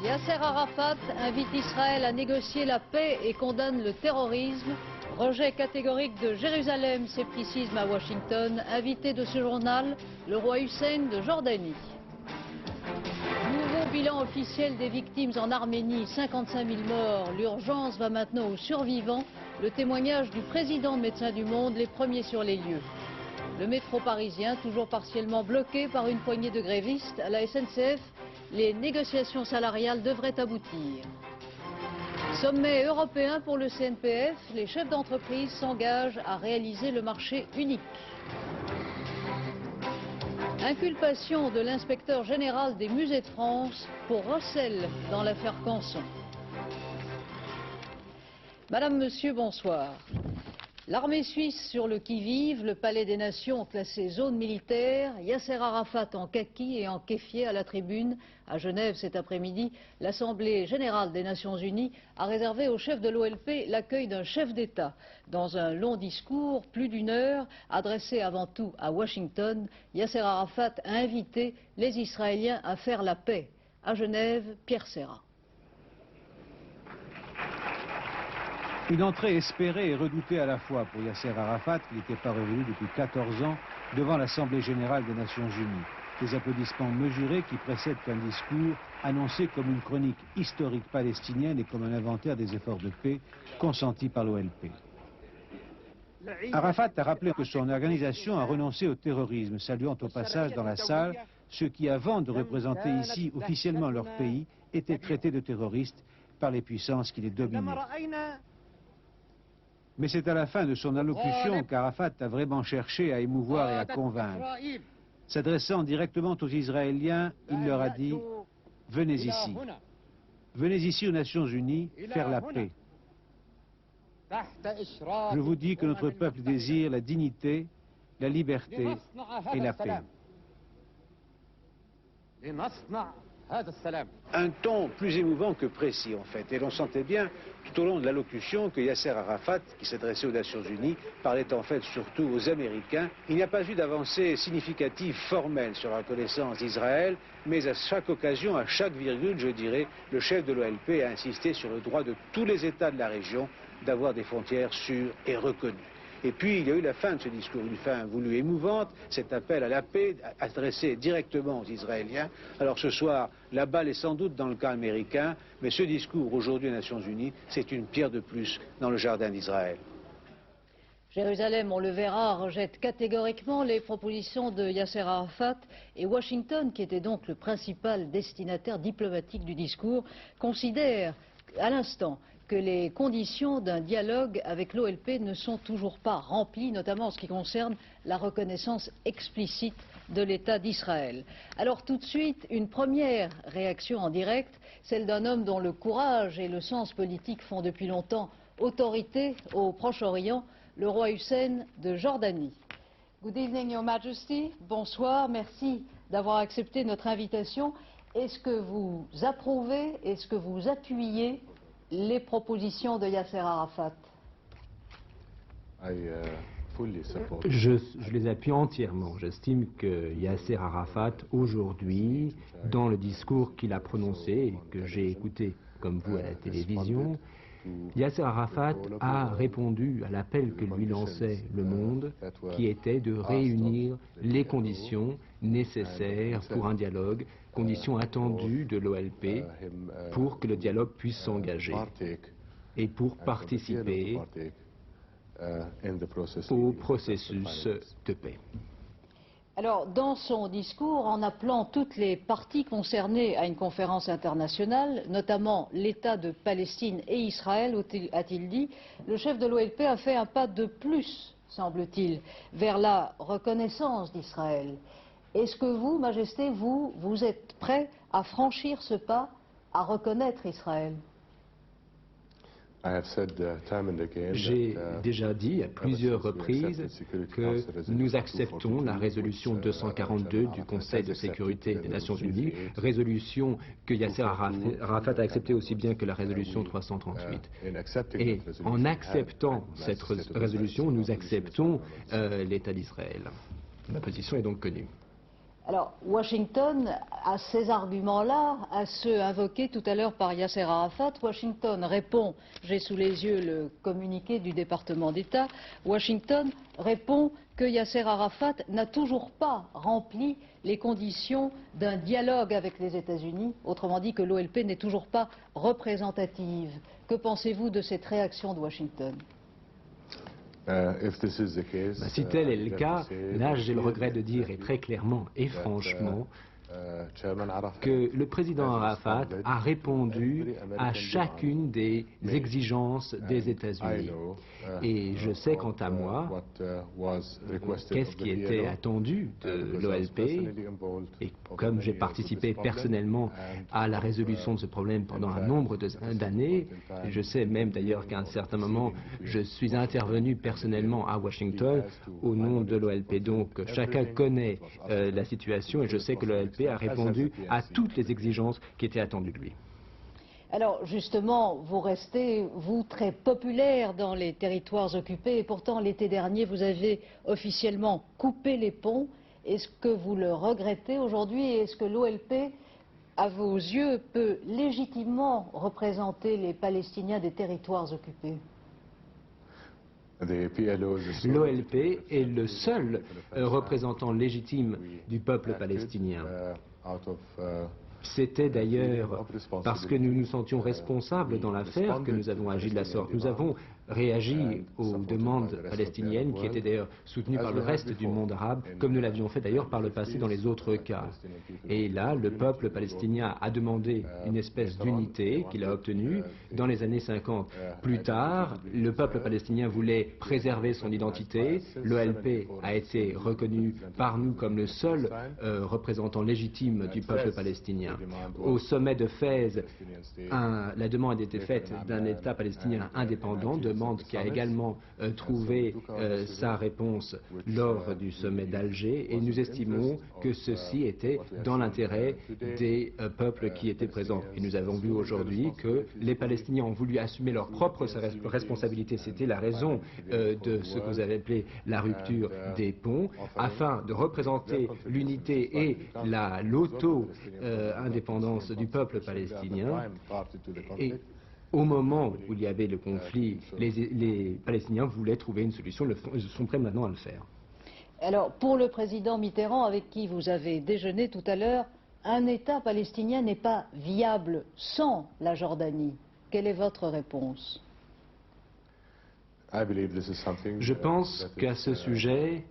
Yasser Arafat invite Israël à négocier la paix et condamne le terrorisme. Rejet catégorique de Jérusalem, scepticisme à Washington. Invité de ce journal, le roi Hussein de Jordanie. Nouveau bilan officiel des victimes en Arménie, 55 000 morts. L'urgence va maintenant aux survivants. Le témoignage du président de Médecins du Monde, les premiers sur les lieux. Le métro parisien, toujours partiellement bloqué par une poignée de grévistes. À la SNCF, les négociations salariales devraient aboutir. Sommet européen pour le CNPF, les chefs d'entreprise s'engagent à réaliser le marché unique. Inculpation de l'inspecteur général des musées de France pour recel dans l'affaire Canson. Madame, Monsieur, bonsoir. L'armée suisse sur le qui-vive, le Palais des Nations classé zone militaire, Yasser Arafat en kaki et en kéfier à la tribune. À Genève cet après-midi, l'Assemblée générale des Nations unies a réservé au chef de l'OLP l'accueil d'un chef d'État. Dans un long discours, plus d'une heure, adressé avant tout à Washington, Yasser Arafat a invité les Israéliens à faire la paix. À Genève, Pierre Serra. Une entrée espérée et redoutée à la fois pour Yasser Arafat, qui n'était pas revenu depuis 14 ans, devant l'Assemblée générale des Nations unies. Des applaudissements mesurés qui précèdent un discours annoncé comme une chronique historique palestinienne et comme un inventaire des efforts de paix consentis par l'OLP. Arafat a rappelé que son organisation a renoncé au terrorisme, saluant au passage dans la salle ceux qui, avant de représenter ici officiellement leur pays, étaient traités de terroristes par les puissances qui les dominaient. Mais c'est à la fin de son allocution qu'Arafat a vraiment cherché à émouvoir et à convaincre. S'adressant directement aux Israéliens, il leur a dit « Venez ici. Venez ici aux Nations Unies faire la paix. Je vous dis que notre peuple désire la dignité, la liberté et la paix. » Un ton plus émouvant que précis en fait, et l'on sentait bien tout au long de l'allocution que Yasser Arafat, qui s'adressait aux Nations Unies, parlait en fait surtout aux Américains. Il n'y a pas eu d'avancée significative formelle sur la reconnaissance d'Israël, mais à chaque occasion, à chaque virgule, je dirais, le chef de l'OLP a insisté sur le droit de tous les États de la région d'avoir des frontières sûres et reconnues. Et puis il y a eu la fin de ce discours, une fin voulue émouvante, cet appel à la paix adressé directement aux Israéliens. Alors ce soir, la balle est sans doute dans le camp américain, mais ce discours aujourd'hui aux Nations Unies, c'est une pierre de plus dans le jardin d'Israël. Jérusalem, on le verra, rejette catégoriquement les propositions de Yasser Arafat et Washington, qui était donc le principal destinataire diplomatique du discours, considère à l'instant que les conditions d'un dialogue avec l'OLP ne sont toujours pas remplies, notamment en ce qui concerne la reconnaissance explicite de l'État d'Israël. Alors tout de suite, une première réaction en direct, celle d'un homme dont le courage et le sens politique font depuis longtemps autorité au Proche-Orient, le roi Hussein de Jordanie. Good evening, Your Majesty. Bonsoir, merci d'avoir accepté notre invitation. Est-ce que vous approuvez, est-ce que vous appuyez les propositions de Yasser Arafat? Je les appuie entièrement. J'estime que Yasser Arafat, aujourd'hui, dans le discours qu'il a prononcé et que j'ai écouté comme vous à la télévision, Yasser Arafat a répondu à l'appel que lui lançait le monde, qui était de réunir les conditions nécessaires pour un dialogue, conditions attendues de l'OLP pour que le dialogue puisse s'engager et pour participer au processus de paix. Alors, dans son discours, en appelant toutes les parties concernées à une conférence internationale, notamment l'État de Palestine et Israël, a-t-il dit, le chef de l'OLP a fait un pas de plus, semble-t-il, vers la reconnaissance d'Israël. Est-ce que vous, Majesté, vous êtes prêt à franchir ce pas, à reconnaître Israël? J'ai déjà dit à plusieurs reprises que nous acceptons la résolution 242 du Conseil de sécurité des Nations Unies, résolution que Yasser Arafat a acceptée aussi bien que la résolution 338. Et en acceptant cette résolution, nous acceptons l'État d'Israël. Ma position est donc connue. Alors, Washington a ces arguments-là, à ceux invoqués tout à l'heure par Yasser Arafat. Washington répond, j'ai sous les yeux le communiqué du département d'État, Washington répond que Yasser Arafat n'a toujours pas rempli les conditions d'un dialogue avec les États-Unis, autrement dit que l'OLP n'est toujours pas représentative. Que pensez-vous de cette réaction de Washington ? Si tel est le cas, là j'ai le regret de dire, et très clairement et franchement, que le président Arafat a répondu à chacune des exigences des États-Unis. Et je sais quant à moi qu'est-ce qui était attendu de l'OLP, et comme j'ai participé personnellement à la résolution de ce problème pendant un nombre d'années, et je sais même d'ailleurs qu'à un certain moment je suis intervenu personnellement à Washington au nom de l'OLP. Donc chacun connaît la situation et je sais que l'OLP a répondu à toutes les exigences qui étaient attendues de lui. Alors justement, vous restez, vous, très populaire dans les territoires occupés et pourtant l'été dernier, vous avez officiellement coupé les ponts. Est-ce que vous le regrettez aujourd'hui et est-ce que l'OLP, à vos yeux, peut légitimement représenter les Palestiniens des territoires occupés ? L'OLP est le seul représentant légitime du peuple palestinien. C'était d'ailleurs parce que nous nous sentions responsables dans l'affaire que nous avons agi de la sorte. Nous avons réagi aux demandes palestiniennes qui étaient d'ailleurs soutenues par le reste du monde arabe, comme nous l'avions fait d'ailleurs par le passé dans les autres cas. Et là, le peuple palestinien a demandé une espèce d'unité qu'il a obtenue dans les années 50. Plus tard, le peuple palestinien voulait préserver son identité. L'OLP a été reconnu par nous comme le seul représentant légitime du peuple palestinien. Au sommet de Fès, la demande a été faite d'un État palestinien indépendant, demande qui a également trouvé sa réponse lors du sommet d'Alger, et nous estimons que ceci était dans l'intérêt des peuples qui étaient présents. Et nous avons vu aujourd'hui que les Palestiniens ont voulu assumer leurs propres responsabilités. C'était la raison de ce que vous avez appelé la rupture des ponts, afin de représenter l'unité et l'auto-indépendance du peuple palestinien. Et au moment où il y avait le conflit, les Palestiniens voulaient trouver une solution, ils sont prêts maintenant à le faire. Alors, pour le président Mitterrand, avec qui vous avez déjeuné tout à l'heure, un État palestinien n'est pas viable sans la Jordanie. Quelle est votre réponse ? Je pense qu'à ce sujet,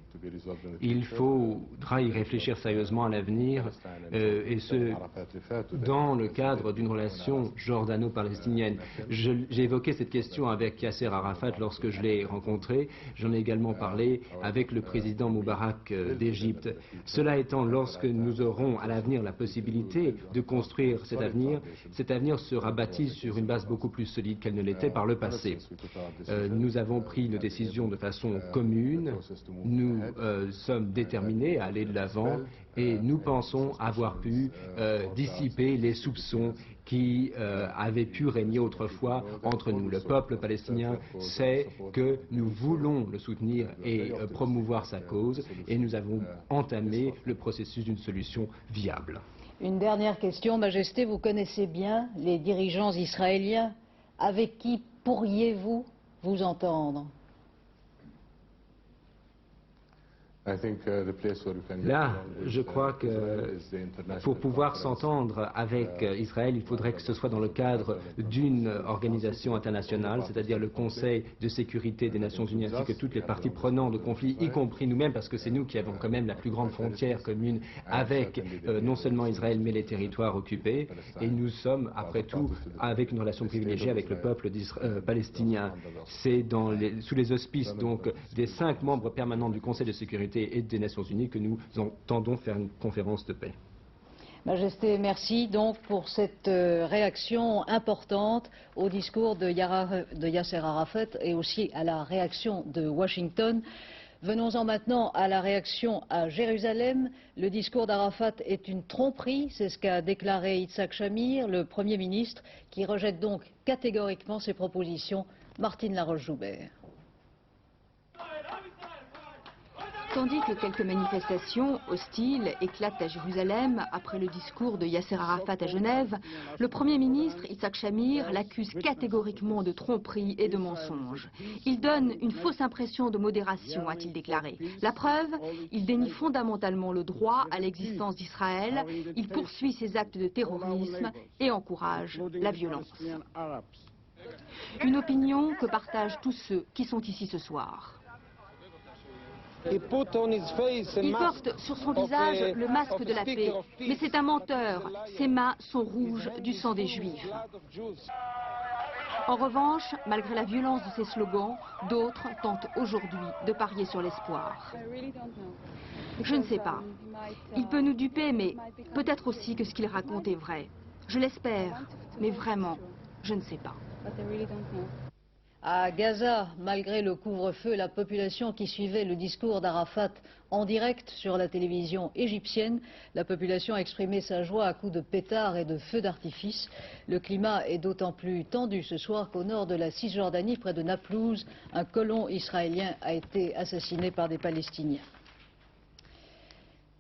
il faudra y réfléchir sérieusement à l'avenir, et ce, dans le cadre d'une relation jordano-palestinienne. J'ai évoqué cette question avec Yasser Arafat lorsque je l'ai rencontré. J'en ai également parlé avec le président Moubarak d'Égypte. Cela étant, lorsque nous aurons à l'avenir la possibilité de construire cet avenir sera bâti sur une base beaucoup plus solide qu'elle ne l'était par le passé. Nous avons pris nos décisions de façon commune. Nous sommes déterminés à aller de l'avant et nous pensons avoir pu dissiper les soupçons qui avaient pu régner autrefois entre nous. Le peuple palestinien sait que nous voulons le soutenir et promouvoir sa cause, et nous avons entamé le processus d'une solution viable. Une dernière question, Majesté, vous connaissez bien les dirigeants israéliens. Avec qui pourriez-vous vous entendre ? Là, je crois que pour pouvoir s'entendre avec Israël, il faudrait que ce soit dans le cadre d'une organisation internationale, c'est-à-dire le Conseil de sécurité des Nations Unies, ainsi que toutes les parties prenantes de conflit, y compris nous-mêmes, parce que c'est nous qui avons quand même la plus grande frontière commune avec non seulement Israël, mais les territoires occupés. Et nous sommes, après tout, avec une relation privilégiée avec le peuple palestinien. C'est sous les auspices donc des 5 membres permanents du Conseil de sécurité et des Nations Unies que nous entendons faire une conférence de paix. Majesté, merci donc pour cette réaction importante au discours de Yasser Arafat et aussi à la réaction de Washington. Venons-en maintenant à la réaction à Jérusalem. Le discours d'Arafat est une tromperie, c'est ce qu'a déclaré Yitzhak Shamir, le Premier ministre, qui rejette donc catégoriquement ces propositions. Martine Laroche-Joubert. Tandis que quelques manifestations hostiles éclatent à Jérusalem après le discours de Yasser Arafat à Genève, le Premier ministre Yitzhak Shamir l'accuse catégoriquement de tromperie et de mensonge. Il donne une fausse impression de modération, a-t-il déclaré. La preuve, il dénie fondamentalement le droit à l'existence d'Israël, il poursuit ses actes de terrorisme et encourage la violence. Une opinion que partagent tous ceux qui sont ici ce soir. Il porte sur son visage le masque de la paix, mais c'est un menteur. Ses mains sont rouges du sang des Juifs. En revanche, malgré la violence de ses slogans, d'autres tentent aujourd'hui de parier sur l'espoir. Je ne sais pas. Il peut nous duper, mais peut-être aussi que ce qu'il raconte est vrai. Je l'espère, mais vraiment, je ne sais pas. À Gaza, malgré le couvre-feu, la population qui suivait le discours d'Arafat en direct sur la télévision égyptienne, la population a exprimé sa joie à coups de pétards et de feux d'artifice. Le climat est d'autant plus tendu ce soir qu'au nord de la Cisjordanie, près de Naplouse, un colon israélien a été assassiné par des Palestiniens.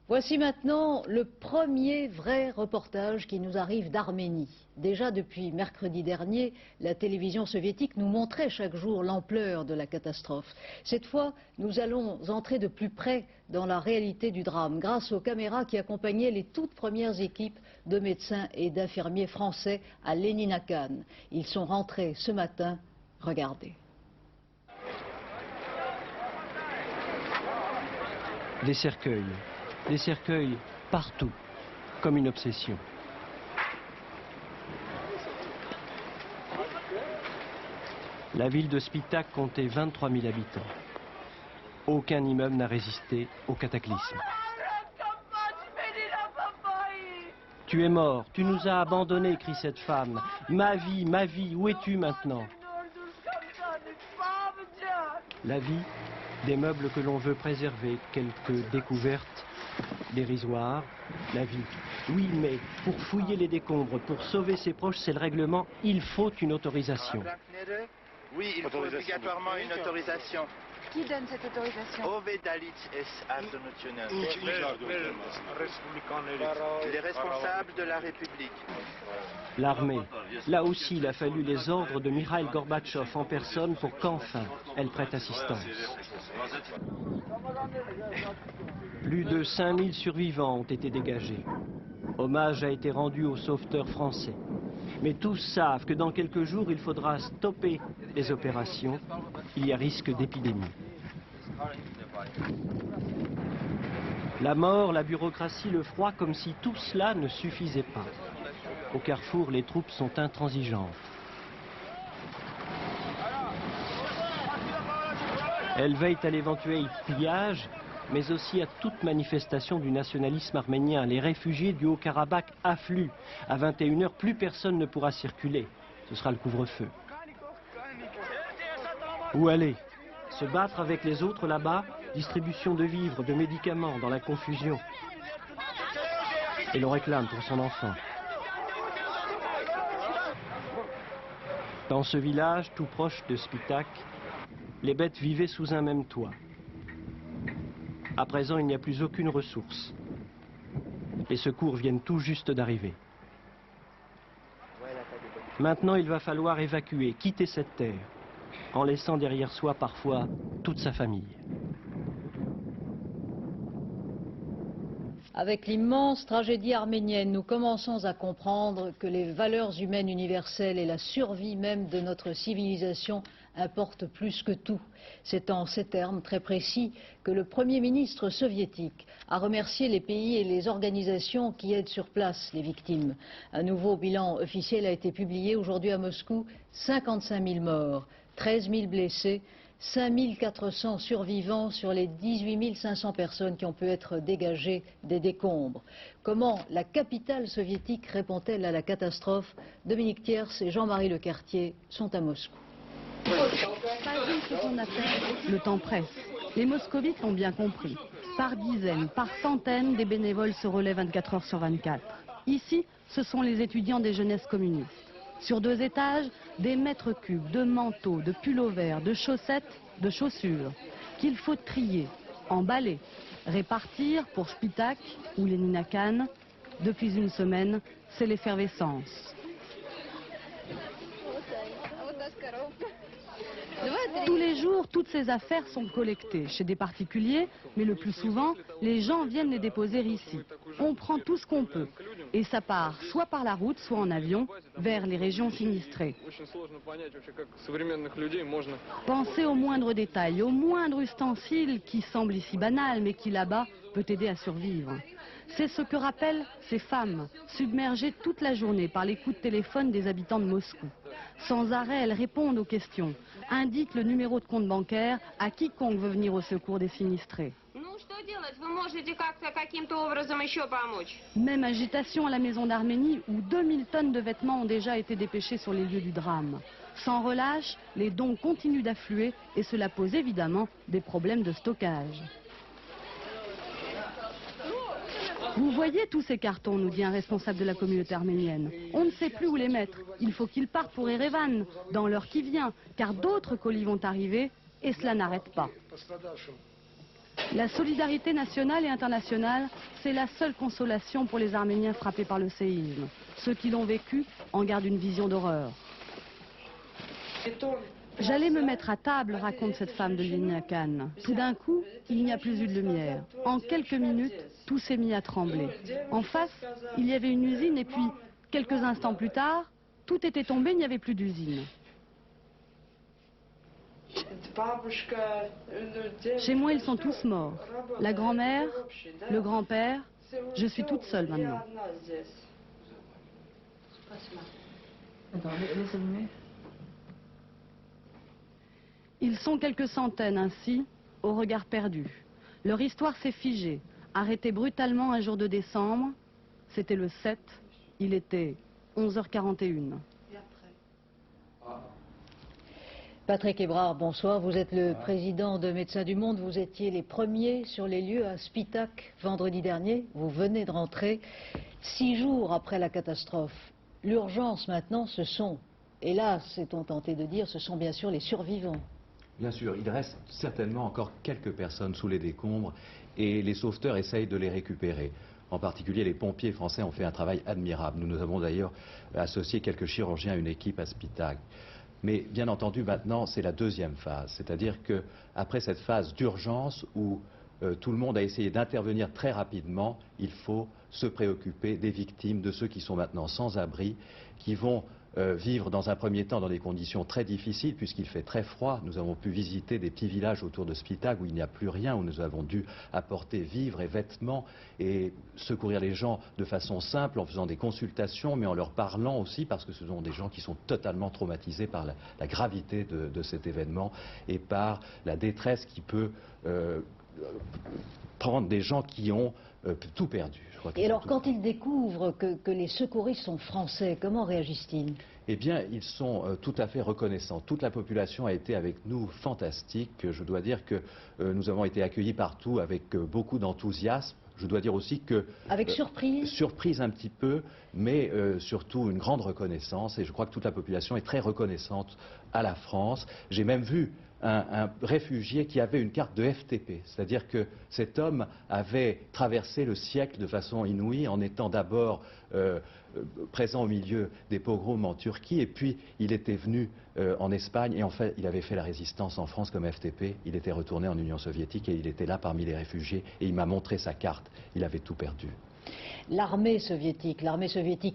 Voici maintenant le premier vrai reportage qui nous arrive d'Arménie. Déjà depuis mercredi dernier, la télévision soviétique nous montrait chaque jour l'ampleur de la catastrophe. Cette fois, nous allons entrer de plus près dans la réalité du drame grâce aux caméras qui accompagnaient les toutes premières équipes de médecins et d'infirmiers français à Leninakan. Ils sont rentrés ce matin. Regardez. Des cercueils partout, comme une obsession. La ville de Spitak comptait 23 000 habitants. Aucun immeuble n'a résisté au cataclysme. Tu es mort, tu nous as abandonnés, crie cette femme. Ma vie, où es-tu maintenant? La vie, des meubles que l'on veut préserver, quelques découvertes dérisoires, la vie. Oui, mais pour fouiller les décombres, pour sauver ses proches, c'est le règlement, il faut une autorisation. Oui, il faut obligatoirement une autorisation. Qui donne cette autorisation? Les responsables de la République. L'armée. Là aussi, il a fallu les ordres de Mikhaïl Gorbatchev en personne pour qu'enfin elle prête assistance. Plus de 5000 survivants ont été dégagés. Hommage a été rendu aux sauveteurs français. Mais tous savent que dans quelques jours, il faudra stopper les opérations. Il y a risque d'épidémie. La mort, la bureaucratie, le froid, comme si tout cela ne suffisait pas. Au carrefour, les troupes sont intransigeantes. Elles veillent à l'éventuel pillage, mais aussi à toute manifestation du nationalisme arménien. Les réfugiés du Haut-Karabakh affluent. À 21 h, plus personne ne pourra circuler. Ce sera le couvre-feu. Où aller? Se battre avec les autres là-bas? Distribution de vivres, de médicaments, dans la confusion. Et l'on réclame pour son enfant. Dans ce village, tout proche de Spitak, les bêtes vivaient sous un même toit. À présent, il n'y a plus aucune ressource. Les secours viennent tout juste d'arriver. Maintenant, il va falloir évacuer, quitter cette terre, en laissant derrière soi parfois toute sa famille. Avec l'immense tragédie arménienne, nous commençons à comprendre que les valeurs humaines universelles et la survie même de notre civilisation importent plus que tout. C'est en ces termes très précis que le Premier ministre soviétique a remercié les pays et les organisations qui aident sur place les victimes. Un nouveau bilan officiel a été publié aujourd'hui à Moscou, 55 000 morts, 13 000 blessés, 5 400 survivants sur les 18 500 personnes qui ont pu être dégagées des décombres. Comment la capitale soviétique répond-elle à la catastrophe? Dominique Thiers et Jean-Marie Lecartier sont à Moscou. Le temps presse. Les moscovites l'ont bien compris. Par dizaines, par centaines, des bénévoles se relaient 24 heures sur 24. Ici, ce sont les étudiants des jeunesses communistes. Sur 2 étages, des mètres cubes de manteaux, de pullovers, de chaussettes, de chaussures, qu'il faut trier, emballer, répartir pour Spitak ou Lenina Khan. Depuis une semaine, c'est l'effervescence. Tous les jours, toutes ces affaires sont collectées chez des particuliers, mais le plus souvent, les gens viennent les déposer ici. On prend tout ce qu'on peut et ça part soit par la route, soit en avion, vers les régions sinistrées. Pensez au moindre détail, au moindre ustensile qui semble ici banal, mais qui là-bas peut aider à survivre. C'est ce que rappellent ces femmes, submergées toute la journée par les coups de téléphone des habitants de Moscou. Sans arrêt, elles répondent aux questions, indiquent le numéro de compte bancaire à quiconque veut venir au secours des sinistrés. Même agitation à la maison d'Arménie où 2000 tonnes de vêtements ont déjà été dépêchées sur les lieux du drame. Sans relâche, les dons continuent d'affluer et cela pose évidemment des problèmes de stockage. Vous voyez tous ces cartons, nous dit un responsable de la communauté arménienne. On ne sait plus où les mettre. Il faut qu'ils partent pour Erevan, dans l'heure qui vient, car d'autres colis vont arriver et cela n'arrête pas. La solidarité nationale et internationale, c'est la seule consolation pour les Arméniens frappés par le séisme. Ceux qui l'ont vécu en gardent une vision d'horreur. J'allais me mettre à table, raconte cette femme de Lenina Khan. Tout d'un coup, il n'y a plus eu de lumière. En quelques minutes, tout s'est mis à trembler. En face, il y avait une usine et puis, quelques instants plus tard, tout était tombé, il n'y avait plus d'usine. Chez moi, ils sont tous morts. La grand-mère, le grand-père, je suis toute seule maintenant. Ils sont quelques centaines ainsi, au regard perdu. Leur histoire s'est figée, arrêtée brutalement un jour de décembre. C'était le 7, il était 11h41. Patrick Hébrard, bonsoir. Vous êtes le président de Médecins du Monde. Vous étiez les premiers sur les lieux à Spitak vendredi dernier. Vous venez de rentrer 6 jours après la catastrophe. L'urgence maintenant, ce sont, hélas, c'est-on tenté de dire, ce sont bien sûr les survivants. Bien sûr, il reste certainement encore quelques personnes sous les décombres et les sauveteurs essayent de les récupérer. En particulier, les pompiers français ont fait un travail admirable. Nous avons d'ailleurs associé quelques chirurgiens à une équipe à Spitak. Mais bien entendu, maintenant, c'est la deuxième phase. C'est-à-dire qu'après cette phase d'urgence où tout le monde a essayé d'intervenir très rapidement, il faut se préoccuper des victimes, de ceux qui sont maintenant sans abri, qui vont vivre dans un premier temps dans des conditions très difficiles puisqu'il fait très froid. Nous avons pu visiter des petits villages autour de Spitak où il n'y a plus rien, où nous avons dû apporter vivres et vêtements et secourir les gens de façon simple en faisant des consultations mais en leur parlant aussi parce que ce sont des gens qui sont totalement traumatisés par la gravité de cet événement et par la détresse qui peut prendre des gens qui ont tout perdu. Et alors, quand ils découvrent que les secouristes sont français, comment réagissent-ils? Eh bien, ils sont tout à fait reconnaissants. Toute la population a été avec nous fantastique. Je dois dire que nous avons été accueillis partout avec beaucoup d'enthousiasme. Je dois dire aussi que... Avec surprise? Surprise un petit peu, mais surtout une grande reconnaissance. Et je crois que toute la population est très reconnaissante à la France. J'ai même vu un réfugié qui avait une carte de FTP. C'est-à-dire que cet homme avait traversé le siècle de façon inouïe en étant d'abord présent au milieu des pogroms en Turquie et puis il était venu en Espagne et en fait il avait fait la résistance en France comme FTP. Il était retourné en Union soviétique et il était là parmi les réfugiés et il m'a montré sa carte. Il avait tout perdu. L'armée soviétique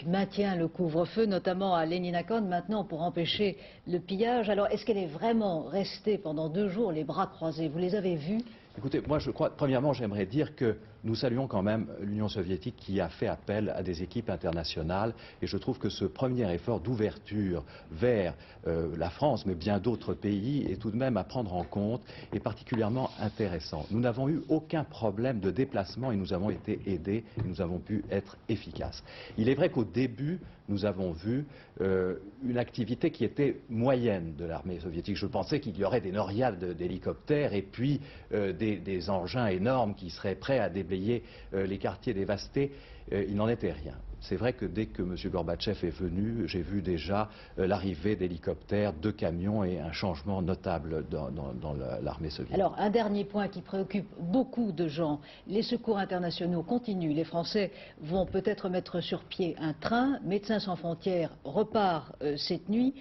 maintient le couvre-feu, notamment à Lenina Khan, maintenant pour empêcher le pillage. Alors, est-ce qu'elle est vraiment restée pendant 2 jours les bras croisés? Vous les avez vus? Écoutez, moi je crois, premièrement, j'aimerais dire que nous saluons quand même l'Union soviétique qui a fait appel à des équipes internationales et je trouve que ce premier effort d'ouverture vers la France, mais bien d'autres pays, est tout de même à prendre en compte et particulièrement intéressant. Nous n'avons eu aucun problème de déplacement et nous avons été aidés et nous avons pu être efficaces. Il est vrai qu'au début, nous avons vu une activité qui était moyenne de l'armée soviétique. Je pensais qu'il y aurait des noriades d'hélicoptères et puis des engins énormes qui seraient prêts à déblayer les quartiers dévastés. Il n'en était rien. C'est vrai que dès que M. Gorbatchev est venu, j'ai vu déjà l'arrivée d'hélicoptères, de camions et un changement notable dans l'armée soviétique. Alors, un dernier point qui préoccupe beaucoup de gens. Les secours internationaux continuent. Les Français vont peut-être mettre sur pied un train. Médecins sans frontières repart cette nuit.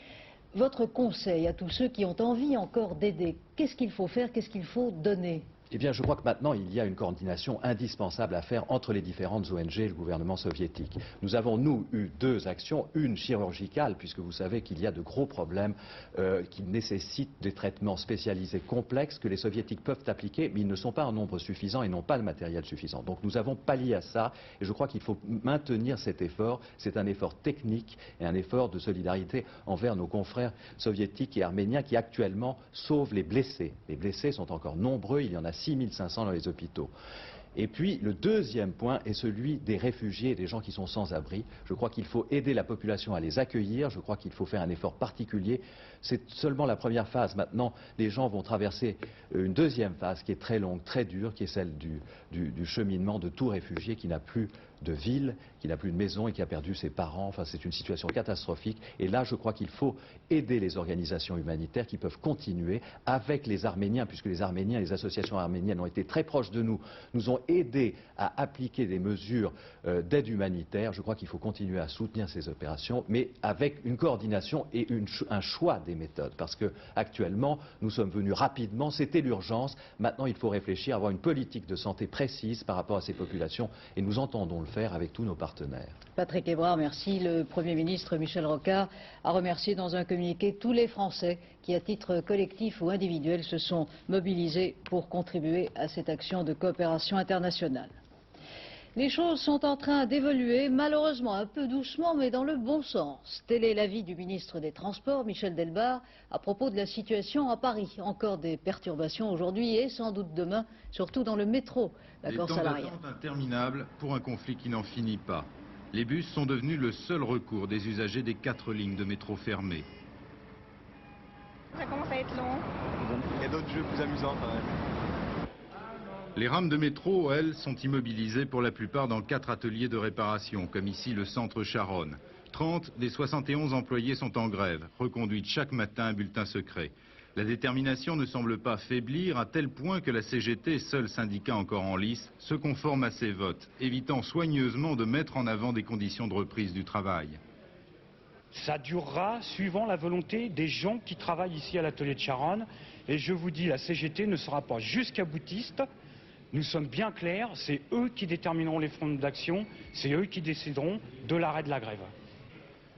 Votre conseil à tous ceux qui ont envie encore d'aider, qu'est-ce qu'il faut faire, qu'est-ce qu'il faut donner ? Eh bien, je crois que maintenant, il y a une coordination indispensable à faire entre les différentes ONG et le gouvernement soviétique. Nous avons, nous, eu deux actions, une chirurgicale, puisque vous savez qu'il y a de gros problèmes qui nécessitent des traitements spécialisés complexes que les soviétiques peuvent appliquer, mais ils ne sont pas en nombre suffisant et n'ont pas le matériel suffisant. Donc nous avons pallié à ça, et je crois qu'il faut maintenir cet effort. C'est un effort technique et un effort de solidarité envers nos confrères soviétiques et arméniens qui actuellement sauvent les blessés. Les blessés sont encore nombreux, il y en a 6500 dans les hôpitaux. Et puis, le deuxième point est celui des réfugiés et des gens qui sont sans abri. Je crois qu'il faut aider la population à les accueillir. Je crois qu'il faut faire un effort particulier. C'est seulement la première phase. Maintenant, les gens vont traverser une deuxième phase qui est très longue, très dure, qui est celle du cheminement de tout réfugié qui n'a plus de ville, qui n'a plus de maison et qui a perdu ses parents. Enfin, c'est une situation catastrophique. Et là, je crois qu'il faut aider les organisations humanitaires qui peuvent continuer avec les Arméniens, puisque les Arméniens, les associations arméniennes ont été très proches de nous, nous ont aidés à appliquer des mesures d'aide humanitaire. Je crois qu'il faut continuer à soutenir ces opérations, mais avec une coordination et un choix des méthodes. Parce que actuellement, nous sommes venus rapidement, c'était l'urgence. Maintenant, il faut réfléchir à avoir une politique de santé précise par rapport à ces populations, et nous entendons le faire avec tous nos partenaires. Patrick Hébrard, merci. Le Premier ministre Michel Rocard a remercié dans un communiqué tous les Français qui, à titre collectif ou individuel, se sont mobilisés pour contribuer à cette action de coopération internationale. Les choses sont en train d'évoluer, malheureusement un peu doucement, mais dans le bon sens. Tel est l'avis du ministre des Transports, Michel Delbarre, à propos de la situation à Paris. Encore des perturbations aujourd'hui et sans doute demain, surtout dans le métro, l'accord salarial. Les temps d'attente interminables pour un conflit qui n'en finit pas. Les bus sont devenus le seul recours des usagers des 4 lignes de métro fermées. Ça commence à être long. Il y a d'autres jeux plus amusants quand même. Les rames de métro, elles, sont immobilisées pour la plupart dans 4 ateliers de réparation, comme ici le centre Charonne. 30 des 71 employés sont en grève, reconduites chaque matin à bulletin secret. La détermination ne semble pas faiblir à tel point que la CGT, seul syndicat encore en lice, se conforme à ces votes, évitant soigneusement de mettre en avant des conditions de reprise du travail. Ça durera suivant la volonté des gens qui travaillent ici à l'atelier de Charonne. Et je vous dis, la CGT ne sera pas jusqu'à boutiste. Nous sommes bien clairs, c'est eux qui détermineront les fronts d'action, c'est eux qui décideront de l'arrêt de la grève.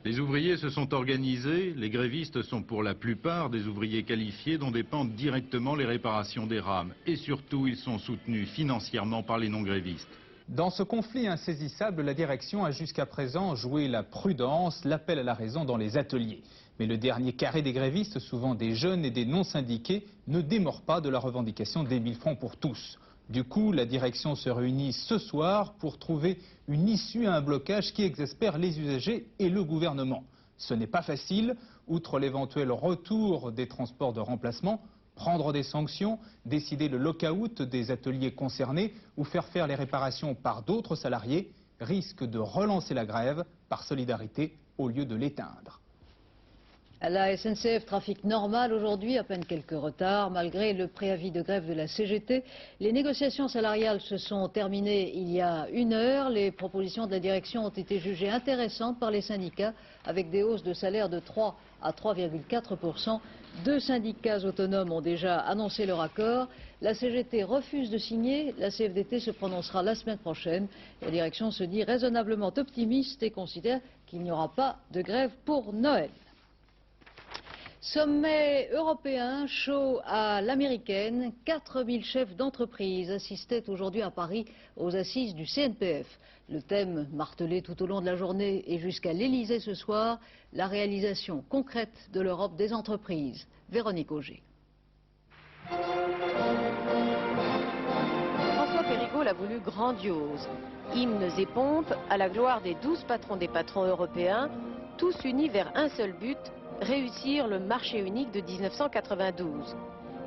Les ouvriers se sont organisés, les grévistes sont pour la plupart des ouvriers qualifiés dont dépendent directement les réparations des rames. Et surtout, ils sont soutenus financièrement par les non-grévistes. Dans ce conflit insaisissable, la direction a jusqu'à présent joué la prudence, l'appel à la raison dans les ateliers. Mais le dernier carré des grévistes, souvent des jeunes et des non-syndiqués, ne démord pas de la revendication des 1000 francs pour tous. Du coup, la direction se réunit ce soir pour trouver une issue à un blocage qui exaspère les usagers et le gouvernement. Ce n'est pas facile, outre l'éventuel retour des transports de remplacement, prendre des sanctions, décider le lock-out des ateliers concernés ou faire les réparations par d'autres salariés, risque de relancer la grève par solidarité au lieu de l'éteindre. À la SNCF, trafic normal aujourd'hui, à peine quelques retards. Malgré le préavis de grève de la CGT, les négociations salariales se sont terminées il y a 1 heure. Les propositions de la direction ont été jugées intéressantes par les syndicats, avec des hausses de salaire de 3 à 3,4%. 2 syndicats autonomes ont déjà annoncé leur accord. La CGT refuse de signer. La CFDT se prononcera la semaine prochaine. La direction se dit raisonnablement optimiste et considère qu'il n'y aura pas de grève pour Noël. Sommet européen chaud à l'américaine, 4000 chefs d'entreprise assistaient aujourd'hui à Paris aux assises du CNPF. Le thème martelé tout au long de la journée et jusqu'à l'Elysée ce soir, la réalisation concrète de l'Europe des entreprises. Véronique Auger. François Périgaud l'a voulu grandiose. Hymnes et pompes à la gloire des 12 patrons des patrons européens, tous unis vers un seul but, réussir le marché unique de 1992.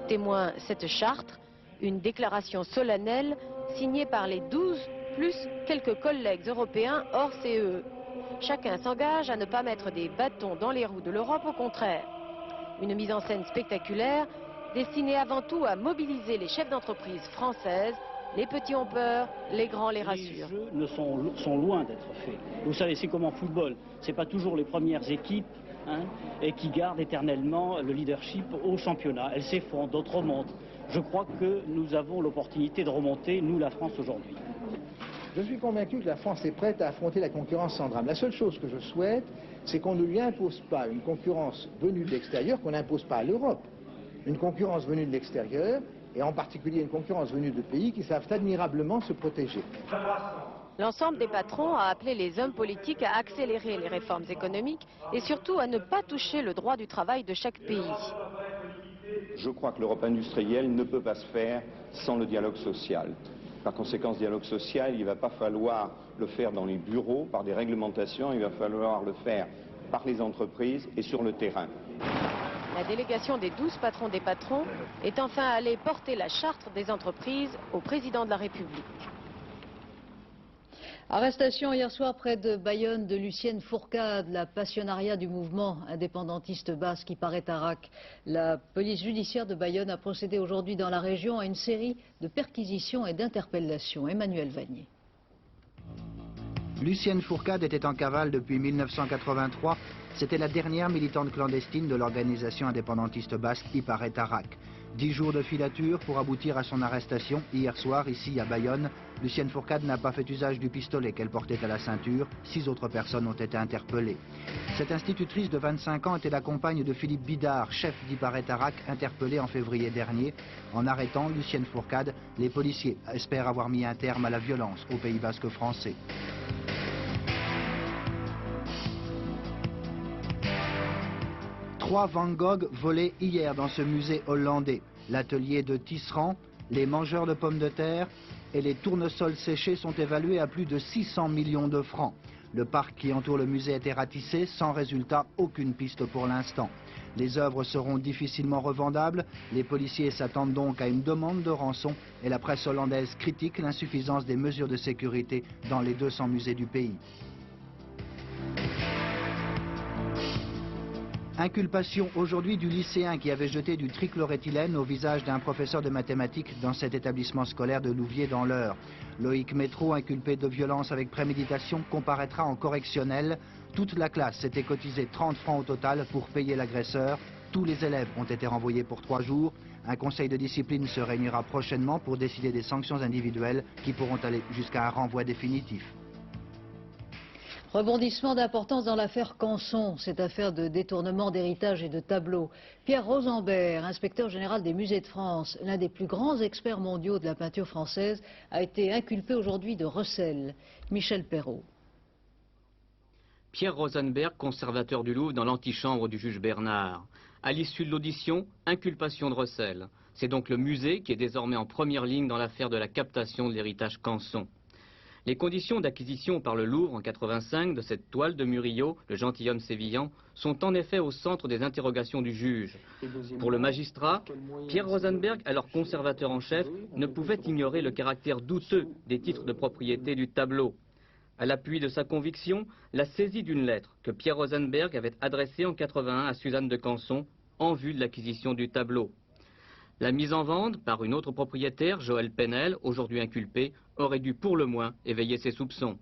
Témoin cette charte, une déclaration solennelle signée par les 12 plus quelques collègues européens hors CE. Chacun s'engage à ne pas mettre des bâtons dans les roues de l'Europe, au contraire. Une mise en scène spectaculaire destinée avant tout à mobiliser les chefs d'entreprise françaises. Les petits ont peur, les grands les rassurent. Les jeux sont loin d'être faits. Vous savez, c'est comme en football. C'est pas toujours les premières équipes et qui gardent éternellement le leadership au championnat. Elles s'effondrent, d'autres remontent. Je crois que nous avons l'opportunité de remonter, nous, la France, aujourd'hui. Je suis convaincu que la France est prête à affronter la concurrence sans drame. La seule chose que je souhaite, c'est qu'on ne lui impose pas une concurrence venue de l'extérieur, qu'on n'impose pas à l'Europe. Une concurrence venue de l'extérieur, et en particulier une concurrence venue de pays qui savent admirablement se protéger. L'ensemble des patrons a appelé les hommes politiques à accélérer les réformes économiques et surtout à ne pas toucher le droit du travail de chaque pays. Je crois que l'Europe industrielle ne peut pas se faire sans le dialogue social. Par conséquent, ce dialogue social, il ne va pas falloir le faire dans les bureaux, par des réglementations, il va falloir le faire par les entreprises et sur le terrain. La délégation des 12 patrons des patrons est enfin allée porter la charte des entreprises au président de la République. Arrestation hier soir près de Bayonne de Lucienne Fourcade, la passionnariat du mouvement indépendantiste basque qui paraît à RAC. La police judiciaire de Bayonne a procédé aujourd'hui dans la région à une série de perquisitions et d'interpellations. Emmanuel Vanier. Lucienne Fourcade était en cavale depuis 1983. C'était la dernière militante clandestine de l'organisation indépendantiste basque Iparet Arak. 10 jours de filature pour aboutir à son arrestation. Hier soir, ici à Bayonne, Lucienne Fourcade n'a pas fait usage du pistolet qu'elle portait à la ceinture. 6 autres personnes ont été interpellées. Cette institutrice de 25 ans était la compagne de Philippe Bidard, chef d'Iparet Arak, interpellé en février dernier. En arrêtant Lucienne Fourcade, les policiers espèrent avoir mis un terme à la violence au Pays basque français. Trois Van Gogh volés hier dans ce musée hollandais. L'atelier de tisserand, les mangeurs de pommes de terre et les tournesols séchés sont évalués à plus de 600 millions de francs. Le parc qui entoure le musée a été ratissé, sans résultat, aucune piste pour l'instant. Les œuvres seront difficilement revendables. Les policiers s'attendent donc à une demande de rançon et la presse hollandaise critique l'insuffisance des mesures de sécurité dans les 200 musées du pays. Inculpation aujourd'hui du lycéen qui avait jeté du trichloréthylène au visage d'un professeur de mathématiques dans cet établissement scolaire de Louviers dans l'Eure. Loïc Métro, inculpé de violence avec préméditation, comparaîtra en correctionnel. Toute la classe s'était cotisée 30 francs au total pour payer l'agresseur. Tous les élèves ont été renvoyés pour 3 jours. Un conseil de discipline se réunira prochainement pour décider des sanctions individuelles qui pourront aller jusqu'à un renvoi définitif. Rebondissement d'importance dans l'affaire Canson, cette affaire de détournement d'héritage et de tableaux. Pierre Rosenberg, inspecteur général des musées de France, l'un des plus grands experts mondiaux de la peinture française, a été inculpé aujourd'hui de recel. Michel Perrault. Pierre Rosenberg, conservateur du Louvre dans l'antichambre du juge Bernard. À l'issue de l'audition, inculpation de recel. C'est donc le musée qui est désormais en première ligne dans l'affaire de la captation de l'héritage Canson. Les conditions d'acquisition par le Louvre en 85 de cette toile de Murillo, le gentilhomme sévillan, sont en effet au centre des interrogations du juge. Pour le magistrat, Pierre Rosenberg, alors conservateur en chef, ne pouvait ignorer le caractère douteux des titres de propriété du tableau. À l'appui de sa conviction, la saisie d'une lettre que Pierre Rosenberg avait adressée en 81 à Suzanne de Canson en vue de l'acquisition du tableau. La mise en vente par une autre propriétaire, Joël Penel, aujourd'hui inculpé, aurait dû pour le moins éveiller ses soupçons.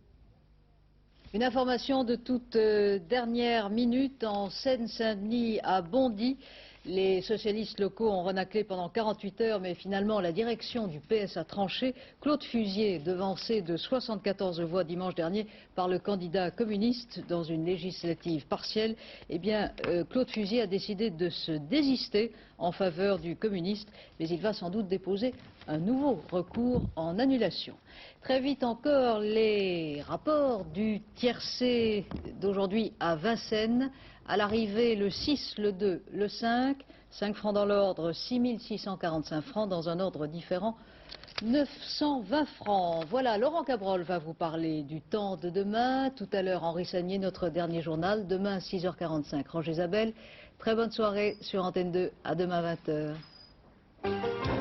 Une information de toute dernière minute en Seine-Saint-Denis à Bondy. Les socialistes locaux ont renaclé pendant 48 heures, mais finalement la direction du PS a tranché. Claude Fusier, devancé de 74 voix dimanche dernier par le candidat communiste dans une législative partielle, eh bien, Claude Fusier a décidé de se désister en faveur du communiste, mais il va sans doute déposer un nouveau recours en annulation. Très vite encore, les rapports du tiercé d'aujourd'hui à Vincennes. À l'arrivée, le 6, le 2, le 5 francs dans l'ordre, 6 645 francs dans un ordre différent, 920 francs. Voilà, Laurent Cabrol va vous parler du temps de demain. Tout à l'heure, Henri Sagnier, notre dernier journal. Demain, 6h45, Roger Isabelle. Très bonne soirée sur Antenne 2. À demain, 20h.